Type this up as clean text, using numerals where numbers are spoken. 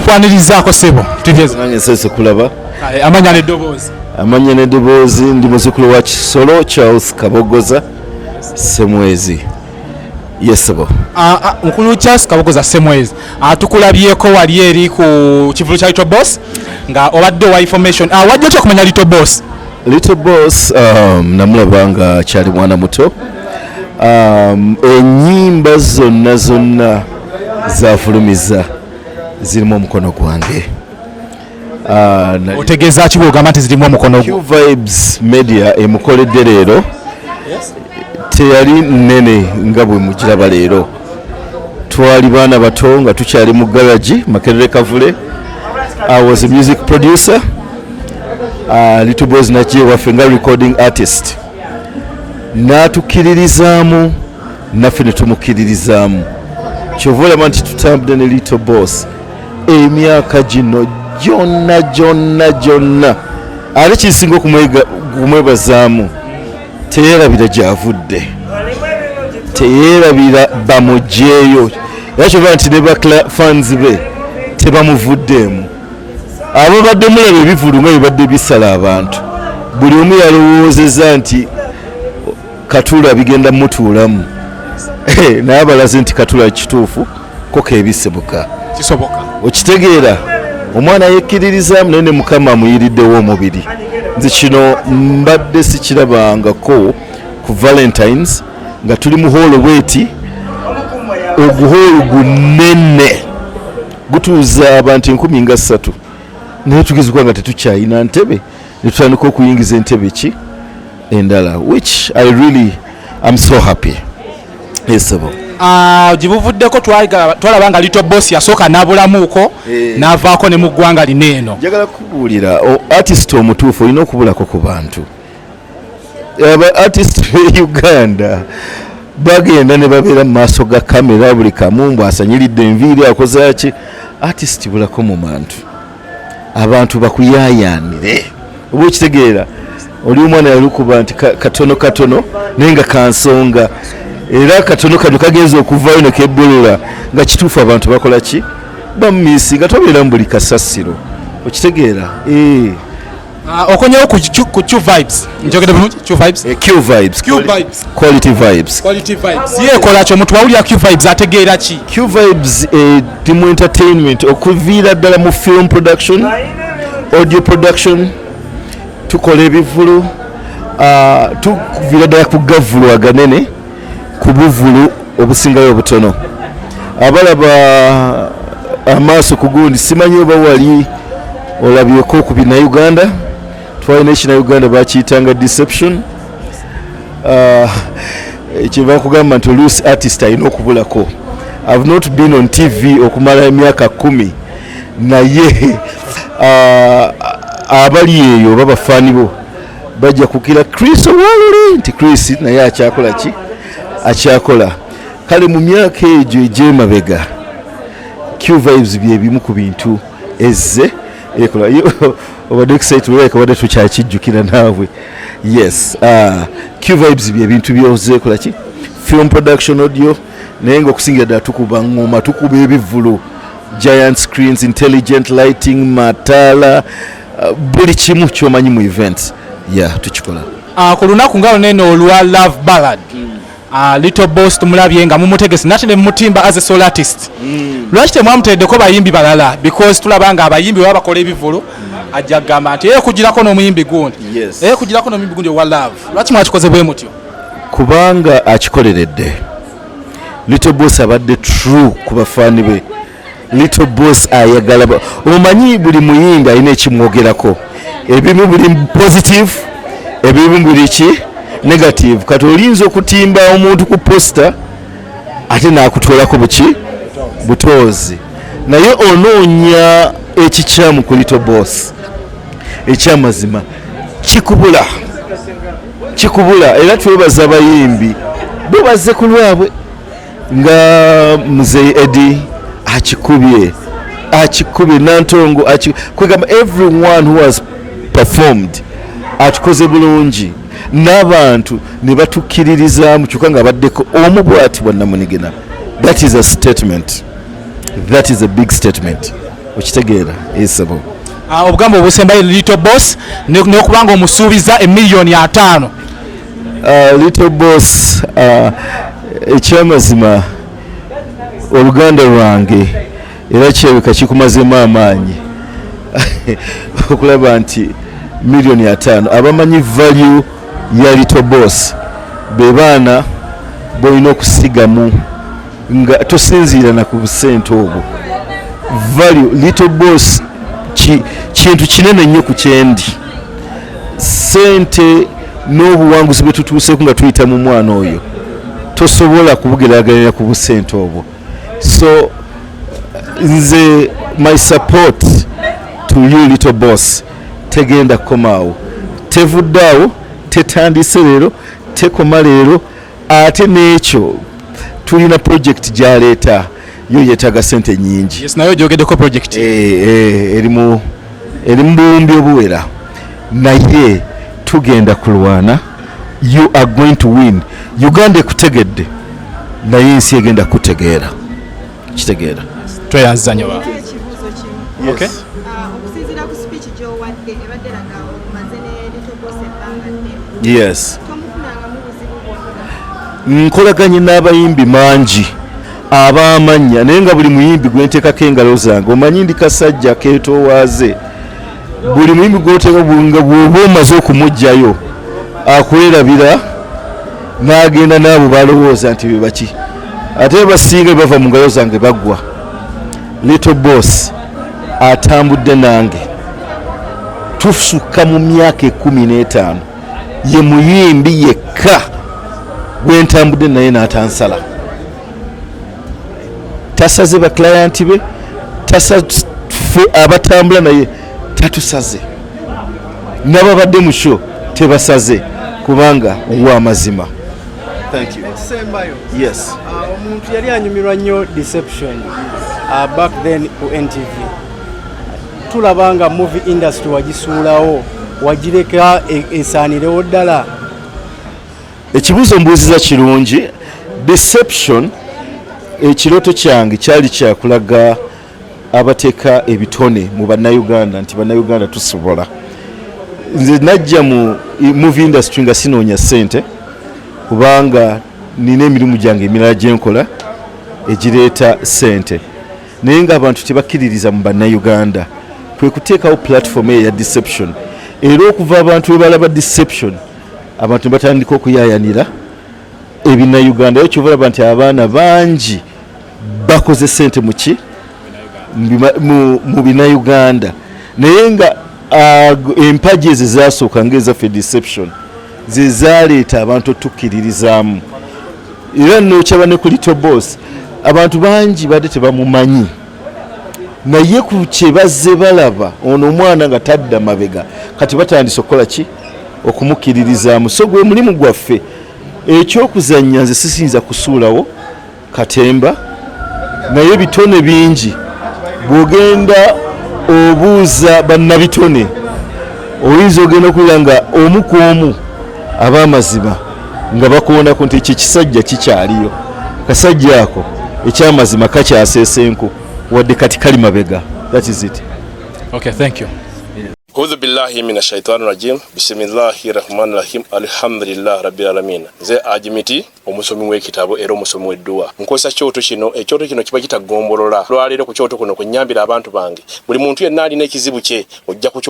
twanirizaako ssebo tugeze nange nsese kulaba amanya n'eddoboozi ndi muzzukulu wa Kisolo Charles Kabogoza Semwezi yesebo mukulu Charles Kabogoza Semwezi tukulabyeko wali eri ku Kivulu kya Lyto Boss nga obadde wa information wajja otya okumanya Lyto Boss namulaba nga kyali mwana muto ennyimba zonna zafulumiza zirimu omukono gwange otegeeza ki bw'ogamba nti zirimu omukono Q Vibes Media emukoledde leero teyali nnene nga bwe mugiraba leero twali baana bato nga tukyali mu garage Makerere Kavule. I was a music producer Lyto Boss nakiye waffe nga recording artist n'atukkiririzaamu naffe ne tumukkiririzaamu kyova olaba nti tutambudde ne Lyto Boss emyaka gino gyonna ate kisinga okumwebazaamu teyeerabira gy'avudde teyeerabira bamugyeyo era kyova nti ne fans be tebamuvuddeemu abo badde mulaba ebivulu nga bibadde bisala abantu buli omu yalowoozeza nti Katula bigenda mutuulamu naye abalaze nti Katula kituufu ko kebisebuka kisoboka okitegeera omwana yekkiririzaamu naye ne Mukama amuyiriddewo omubiri nze kino mbadde sikirabangako ku Valentines nga tuli mu holo bweti oguholo gunene gutuuza abantu 13 naye tugezekwa nga tetukyayina ntebe ne tutandika okuyingiza entebe ki endala which I'm so happy. Yesebo. Gibuvuddeko twalaba nga Lyto Boss yasooka n'abulamuuko n'avaako ne mu ggwanga lineeno. Njagala kubuulira artist omutuufu olina okubulako ku bantu. Artist be Uganda bagenda ne babeera mu maaso ga kamera buli kamu mbwasanyiridde enviiri akoze ki artist bulako mu bantu. Abantu bakuyaayaanire oba okitegeera oli omwana yalukuba nti katono naye nga kansonga era katono kano kagenza okuvaayo ne kebbulula nga kituufu abantu bakola ki bamumisi nga tobeera mu buli kasasiro okitegeera okonyewo ku Q Vibes njogedde bulungi Q Vibes Quality Vibes yeekola ki omuntu wawulira Q Vibes ategeera ki Q Vibes timu entertainment okuviira ddala mu film production audio production tukola ebivulu tuviira ddala ku gavulu aganene ku buvulu obusingayo obutono abalaba amaaso ku gundi simanyi oba wali olabyeko ku bina Uganda twalina ekina Uganda bakiyitanga deception kyeva kugamba nti oluusi artist alina okubulako. I've not been on TV okumala emyaka 10 naye abali eyo babafaani bo bajja kukira Chris owalule nti Chris naye akyakola ki akyakola kale mu myaka egyo egy'emabega Q Vibes byebimu ku bintu ezze ekola obadde excited oleka wadde tukyakijjukira naawe yes Q Vibes byebintu byozeekola ki film production audio naye ngaokusingira ddala tukuba ngoma tukuba ebivulu giant screens intelligent lighting mataala buli kimu kyomanyi mu event tukikola ku lunaku nga luneeno olwa love ballad Lyto Boss tumulabye nga mumutegesi nate ne mutimba as a solo artist lwaki temwamuteddeko bayimbi balala because tulaba nga abayimbi baba bakola ebivulu ajja kugamba nti kugirako n'omuyimbi gundi kugirako n'omuyimbi gundi owa love lwaki mwakikoze bwe mutyo kubanga akikoleredde Lyto Boss abadde true ku bafaani be Lyto Boss ayagala omanyi buli muyimbi alina ekimwogerako ebimu buli positive ebimu buli ki negative kati olinza okutimba omuntu ku poster ate nakutwalako buki butoozi naye onoonya ekikyamu ku Lyto Boss ekyamazima kikubula era twebaza abayimbi bo bazze ku lwabwe nga Mzee Eddie akikubye Nantongo kwegamba everyone who has performed akikoze bulungi n'abantu ne batukkiririzaamu kyokka nga baddeko omu bw'ati bwannamunigina. That is a statement. That is a big statement. okitegeera esabo obugambo obusembayo Lyto Boss n'okubanga omusuubiza $5,000,000 Lyto Boss ekyamazima oluganda lwange era kyebeka kikumazemu amaanyi okulaba nti $5,000,000 abamanyi value ya Lyto Boss be baana boyina okusigamu nga tosinziira na ku busente obwo value Lyto Boss kintu kinene nnyo ku kyendi sente n'obuwanguzi bwe tutuuseeku nga tuyita mu mwana oyo tosobola kubugeraageranya ku busente obwo so nze my support to you Lyto Boss tegenda kukomaawo tevuddaawo tetandise leero tekoma leero ate n'ekyo tulina project gyaleeta yo yeetaaga sente nyingi yes nayo gyogeddeko project eri mu buwumbi obuwera naye tugenda kulwana you are going to win Uganda ekutegedde naye ensi egenda kutegeera kitegeera tweyanziza nnyo okay okusinziira ku speech gy'owadde ebadde laga omaze ne Lyto Boss ebbanga ddene yes tomufunangamu buzibu bwonna nkolaganye n'abayimbi mangi ab'amannya naye nga buli muyimbi gwenteekako engalo zange omanyi ndi kasajja keetowaaze buli muyimbi gwoteeka nga bw'oba omaze okumugjayo akwerabira n'agenda n'abo balowooza nti be baki ate basinga bava mu ngalo zange baggwa Lyto Boss atambudde nange tusukka mu myaka 15 ye muyimbi yekka gwentambudde naye n'atansala tasaze ba client be tasaze abatambula naye tatusaze n'ababadde mu show tebasaze kubanga wa mazima. Thank you. Yes. Omuntu yali anyumirwa nnyo Deception back then ku NTV. Tulabanga movie industry wagisuulawo wagireka esaanirewo ddala. Ekibuuzo mbuuziza kirungi. Deception ekiroto kyange kyali kyakulaga abateeka ebitone mu bannayuganda nti bannayuganda tusobola. Nze najja mu movie industry nga sinoonya ssente kubanga nina emirimu gyange emirala gye nkola egireeta ssente naye ng'abantu tebakkiririza mu bannayuganda kwe kuteekawo platform eya Deception era okuva abantu we balaba Deception abantu batandika okuyaayanira ebinnayuganda era kyova olaba nti abaana bangi bakoze ssente mu binnayuganda naye nga empagi ezo zasooka ng'ezaffe Deception ze zaleeta abantu otukkiririzaamu era nokyaba ne ku Lyto Boss abantu bangi badde tebamumanyi naye ku kye bazze balaba ono omwana nga tadda mabega kati batandise okukola ki okumukkiririzaamu so gwe mulimu gwaffe ekyokuzannya nze sisinza kusuulawo katemba naye ebitone bingi bw'ogenda obuuza bannabitone oyinza ogenda okulira nga omu ku omu ab'amazima nga bakuwonako nti ekyo ekisajja kikyaliyo kasajja ako ekyamazima kakyaseesenku wadde kati kali mabega. That is it. Okay, thank you. A'udhu billahi minash shaitani rajim. Bismillahir rahmanir rahim. Alhamdulillah rabbil alamin. Nze Ajimiti omusomi w'ekitabo era omusomi w'edduwa. Nkozesa kyoto kino, ekyoto kino kiba kitagombolola. Lwaleero ku kyoto kuno kunyambira abantu bange. Buli muntu yenna alina ekizibu kye ojja ku